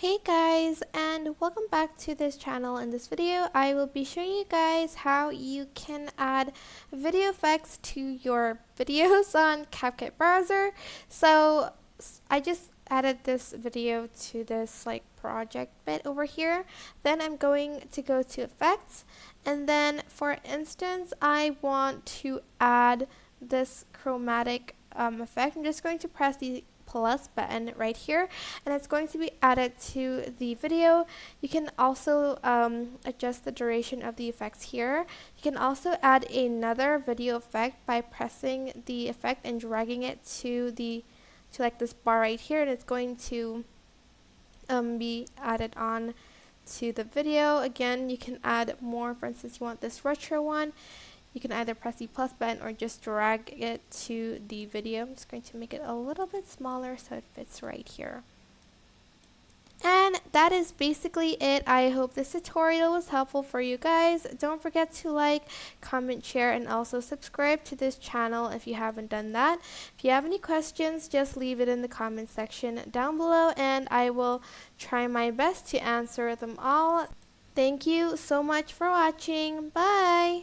Hey guys, and welcome back to this channel. In this video I will be showing you guys how you can add video effects to your videos on CapCut browser. So I just added this video to this project bit over here. Then I'm going to go to effects, and then for instance I want to add this chromatic effect. I'm just going to press the plus button right here, and it's going to be added to the video. You can also adjust the duration of the effects here. You can also add another video effect by pressing the effect and dragging it to this bar right here, and it's going to be added on to the video. Again, you can add more. For instance, you want this retro one, you can either press the plus button or just drag it to the video. I'm just going to make it a little bit smaller so it fits right here. And that is basically it. I hope this tutorial was helpful for you guys. Don't forget to like, comment, share, and also subscribe to this channel if you haven't done that. If you have any questions, just leave it in the comment section down below, and I will try my best to answer them all. Thank you so much for watching. Bye!